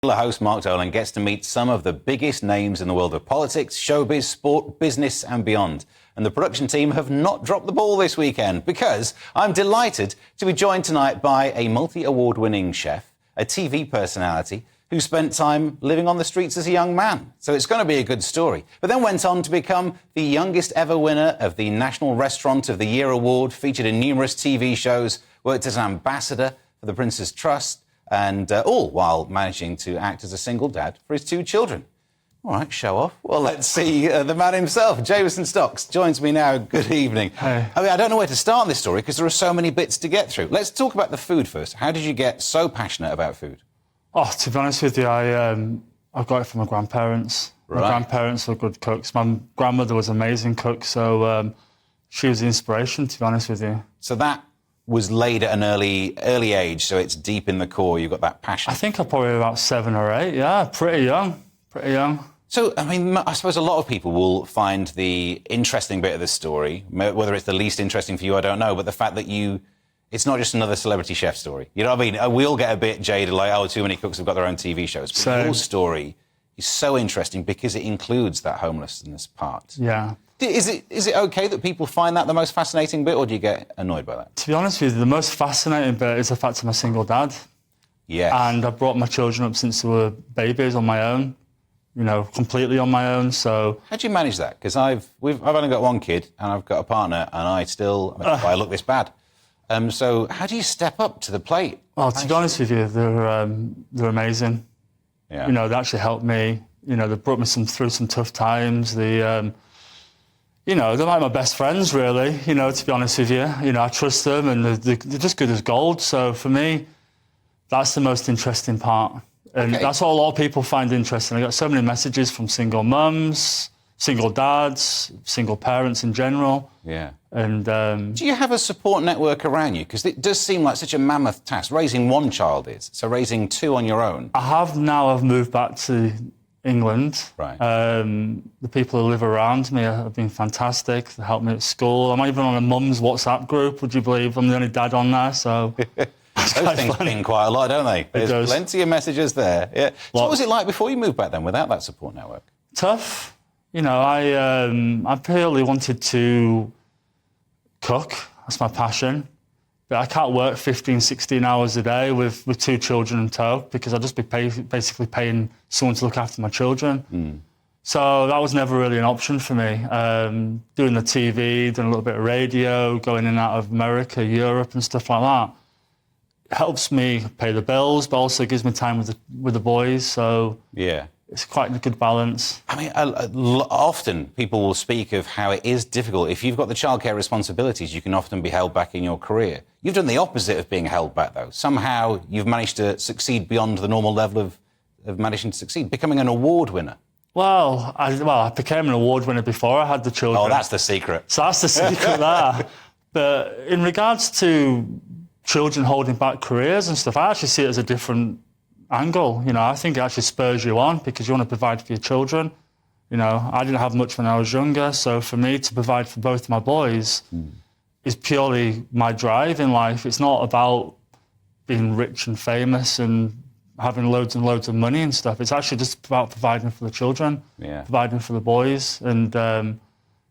The host, Mark Dolan, gets to meet some of the biggest names in the world of politics, showbiz, sport, business and beyond. And the production team have not dropped the ball this weekend because I'm delighted to be joined tonight by a multi-award-winning chef, a TV personality who spent time living on the streets as a young man. So it's going to be a good story. But then went on to become the youngest ever winner of the National Restaurant of the Year award, featured in numerous TV shows, worked as an ambassador for the Prince's Trust, and all while managing to act as a single dad for his two children. All right, show off. Well, let's see the man himself. Jameson Stocks joins me now. Good evening. Hey. I mean, I don't know where to start this story because there are so many bits to get through. Let's talk about the food first. How did you get so passionate about food? Oh, to be honest with you, I got it from my grandparents. Right. My grandparents were good cooks. My grandmother was an amazing cook, so she was the inspiration, to be honest with you. So that was laid at an early age, so it's deep in the core. You've got that passion. I think I'm probably about 7 or 8. Yeah, pretty young. So, I mean, I suppose a lot of people will find the interesting bit of the story, whether it's the least interesting for you, I don't know, but the fact that it's not just another celebrity chef story. You know what I mean? We all get a bit jaded, like, oh, too many cooks have got their own TV shows. But your story is so interesting because it includes that homelessness part. Yeah. Is it okay that people find that the most fascinating bit, or do you get annoyed by that? To be honest with you, the most fascinating bit is the fact I'm a single dad. Yeah. And I brought my children up since they were babies on my own, you know, completely on my own, so... How do you manage that? Because I've only got one kid, and I've got a partner, and I look this bad. So how do you step up to the plate? Well, to be honest with you, they're amazing. Yeah. You know, they actually helped me. You know, they brought me through some tough times. You know, they're like my best friends, really, you know, to be honest with you. You know, I trust them, and they're just good as gold. So for me, that's the most interesting part. And that's what a lot of people find interesting. I got so many messages from single mums, single dads, single parents in general. Yeah. And do you have a support network around you? Because it does seem like such a mammoth task. Raising one child is. So raising two on your own. I've moved back to England. Right. The people who live around me have been fantastic. They helped me at school. I'm even on a mum's WhatsApp group, would you believe? I'm the only dad on there, so... Those things ping quite a lot, don't they? There's plenty of messages there. Yeah. So what was it like before you moved back then, without that support network? Tough. You know, I purely wanted to cook. That's my passion. But I can't work 15, 16 hours a day with two children in tow because I'd just be basically paying someone to look after my children. Mm. So that was never really an option for me. Doing the TV, doing a little bit of radio, going in and out of America, Europe and stuff like that. It helps me pay the bills, but also gives me time with the boys. So yeah, it's quite a good balance. I mean, often people will speak of how it is difficult. If you've got the childcare responsibilities, you can often be held back in your career. You've done the opposite of being held back, though. Somehow you've managed to succeed beyond the normal level of managing to succeed, becoming an award winner. Well, I became an award winner before I had the children. Oh, that's the secret. So that's the secret there. But in regards to children holding back careers and stuff, I actually see it as a different angle. You know, I think it actually spurs you on because you want to provide for your children. You know, I didn't have much when I was younger, so for me to provide for both my boys is purely my drive in life. It's not about being rich and famous and having loads and loads of money and stuff. It's actually just about providing for the children, providing for the boys, and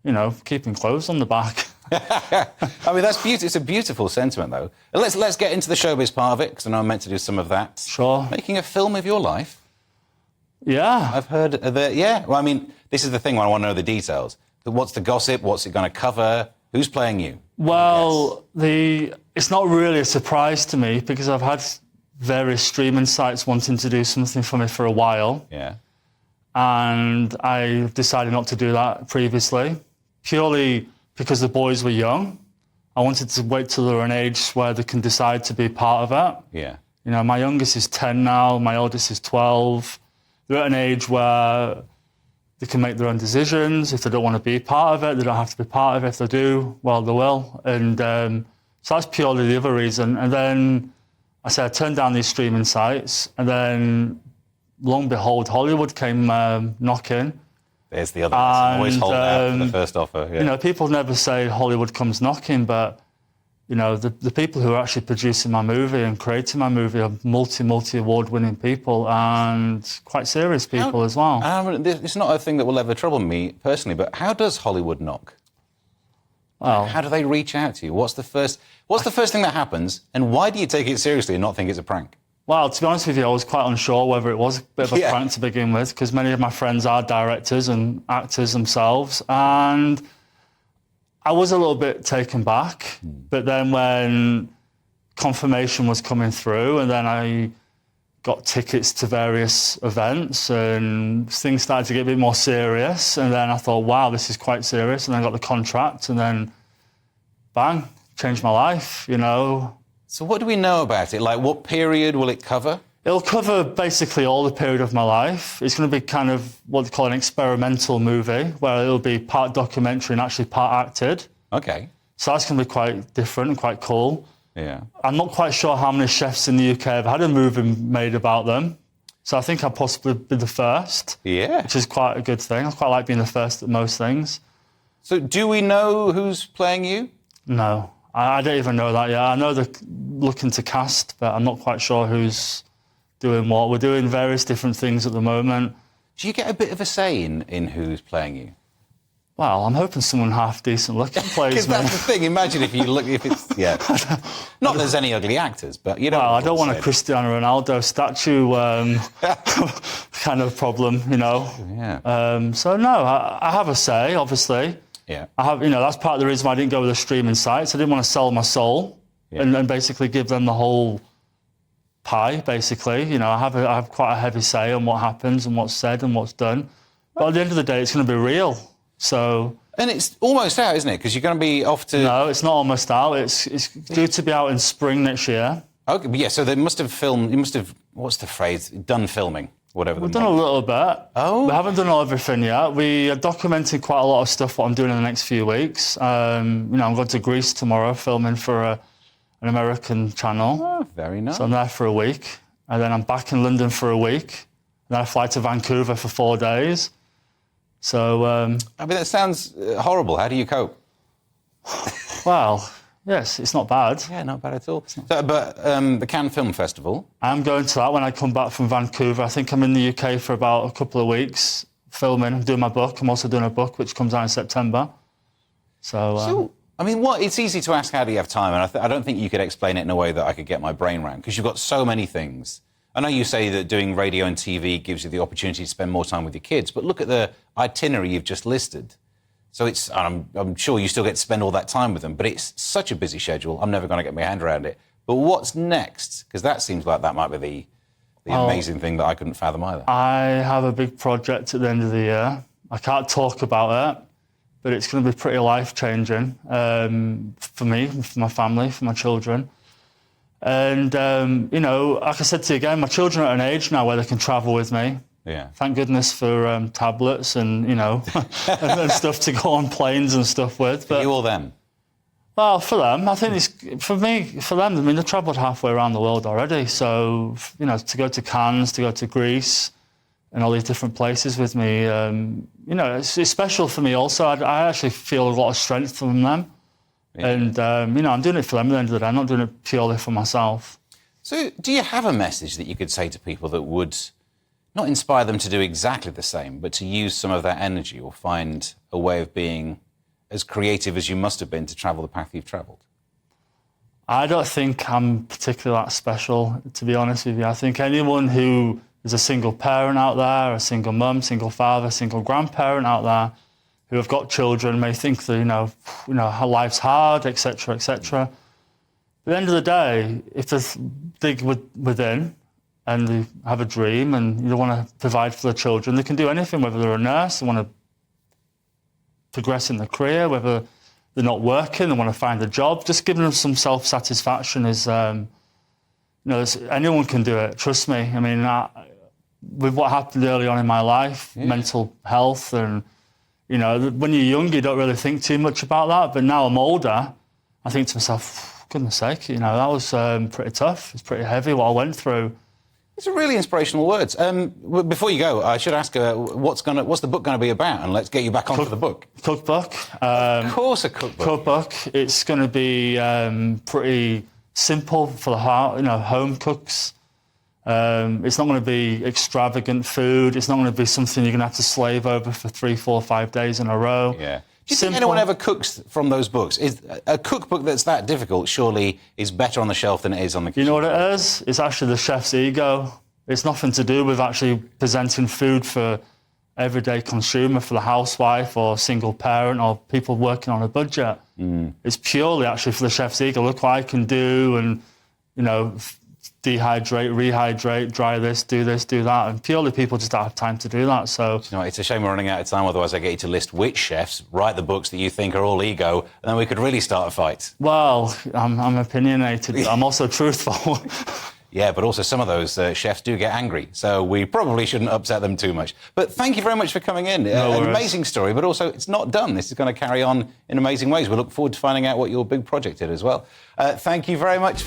you know, keeping clothes on the back. I mean, that's beautiful. It's a beautiful sentiment, though. Let's get into the showbiz part of it, because I know I'm meant to do some of that. Sure. Making a film of your life. Yeah. I've heard that, yeah. Well, I mean, this is the thing when I want to know the details. What's the gossip? What's it going to cover? Who's playing you? Well, it's not really a surprise to me, because I've had various streaming sites wanting to do something for me for a while. Yeah. And I decided not to do that previously, purely because the boys were young. I wanted to wait till they're an age where they can decide to be part of it. Yeah. You know, my youngest is 10 now, my oldest is 12. They're at an age where they can make their own decisions. If they don't want to be part of it, they don't have to be part of it. If they do, well, they will. And so that's purely the other reason. And then I said I turned down these streaming sites, and then lo and behold, Hollywood came knocking. There's the other one. Always hold out for the first offer. Yeah. You know, people never say Hollywood comes knocking, but you know, the people who are actually producing my movie and creating my movie are multi-award-winning people and quite serious people as well. It's not a thing that will ever trouble me personally, but how does Hollywood knock? Well, how do they reach out to you? What's the first thing that happens, and why do you take it seriously and not think it's a prank? Well, to be honest with you, I was quite unsure whether it was a bit of a prank to begin with, because many of my friends are directors and actors themselves, and I was a little bit taken back. But then when confirmation was coming through, and then I got tickets to various events, and things started to get a bit more serious, and then I thought, wow, this is quite serious, and then I got the contract, and then bang, changed my life, you know. So what do we know about it? Like, what period will it cover? It'll cover basically all the period of my life. It's going to be kind of what they call an experimental movie, where it'll be part documentary and actually part acted. Okay. So that's going to be quite different and quite cool. Yeah. I'm not quite sure how many chefs in the UK have had a movie made about them. So I think I'll possibly be the first. Yeah. Which is quite a good thing. I quite like being the first at most things. So do we know who's playing you? No. I don't even know that yet. I know they're looking to cast, but I'm not quite sure who's doing what. We're doing various different things at the moment. Do you get a bit of a say in who's playing you? Well, I'm hoping someone half decent looking plays Because me. that's the thing. Imagine if it's not there's any ugly actors, but you know. Well, I don't want a Cristiano Ronaldo statue kind of problem, you know. Yeah. So no, I have a say, obviously. Yeah. I have, you know, that's part of the reason why I didn't go with the streaming sites. I didn't want to sell my soul and basically give them the whole pie, basically. You know, I have quite a heavy say on what happens and what's said and what's done. But at the end of the day, it's going to be real. So. And it's almost out, isn't it? Because you're going to be off to. No, it's not almost out. It's due to be out in spring next year. Okay, but yeah. So they must have filmed. You must have. What's the phrase? Done filming. Whatever. We've done a little bit. Oh. We haven't done everything yet. We are documenting quite a lot of stuff, what I'm doing in the next few weeks. You know, I'm going to Greece tomorrow, filming for an American channel. Oh, very nice. So I'm there for a week. And then I'm back in London for a week. And then I fly to Vancouver for 4 days. So... I mean, that sounds horrible. How do you cope? Well... Yes, it's not bad. Yeah, not bad at all. But the Cannes Film Festival... I'm going to that when I come back from Vancouver. I think I'm in the UK for about a couple of weeks, filming. I'm doing my book. I'm also doing a book, which comes out in September. So I mean, it's easy to ask, how do you have time? And I don't think you could explain it in a way that I could get my brain around, because you've got so many things. I know you say that doing radio and TV gives you the opportunity to spend more time with your kids, but look at the itinerary you've just listed. So I'm sure you still get to spend all that time with them, but it's such a busy schedule, I'm never going to get my hand around it. But what's next? Because that seems like that might be the amazing thing that I couldn't fathom either. I have a big project at the end of the year. I can't talk about it, but it's going to be pretty life-changing for me, for my family, for my children. And, you know, like I said to you again, my children are at an age now where they can travel with me. Yeah. Thank goodness for tablets and, you know, and stuff to go on planes and stuff with. But you or them? Well, for them, I think it's, for them, I mean, they've travelled halfway around the world already. So, you know, to go to Cannes, to go to Greece and all these different places with me, you know, it's special for me also. I actually feel a lot of strength from them. Yeah. And, you know, I'm doing it for them at the end of the day. I'm not doing it purely for myself. So do you have a message that you could say to people that would... not inspire them to do exactly the same, but to use some of that energy or find a way of being as creative as you must have been to travel the path you've travelled? I don't think I'm particularly that special, to be honest with you. I think anyone who is a single parent out there, a single mum, single father, single grandparent out there, who have got children may think that, you know, how life's hard, etc., etc. At the end of the day, if they dig within, and they have a dream and they want to provide for their children, they can do anything, whether they're a nurse, they want to progress in their career, whether they're not working, they want to find a job. Just giving them some self-satisfaction is, you know, anyone can do it, trust me. I mean, with what happened early on in my life, mental health and, you know, when you're young, you don't really think too much about that. But now I'm older, I think to myself, goodness sake, you know, that was pretty tough. It's pretty heavy what I went through. These are really inspirational words. Before you go, I should ask, what's the book going to be about? And let's get you back onto the book. Cookbook. Of course, a cookbook. Cookbook. It's going to be pretty simple for the home cooks. It's not going to be extravagant food. It's not going to be something you're going to have to slave over for 3, 4, 5 days in a row. Yeah. Do you think anyone ever cooks from those books? Is a cookbook that's that difficult surely is better on the shelf than it is on the kitchen? You know what it is? It's actually the chef's ego. It's nothing to do with actually presenting food for everyday consumer, for the housewife or single parent or people working on a budget. It's purely actually for the chef's ego. Look what I can do, and dehydrate, rehydrate, dry this, do that. And purely people just don't have time to do that. So, it's a shame we're running out of time. Otherwise, I get you to list which chefs write the books that you think are all ego, and then we could really start a fight. Well, I'm opinionated, but I'm also truthful. Yeah, but also some of those chefs do get angry, so we probably shouldn't upset them too much. But thank you very much for coming in. An amazing story, but also it's not done. This is going to carry on in amazing ways. We look forward to finding out what your big project is as well. Thank you very much.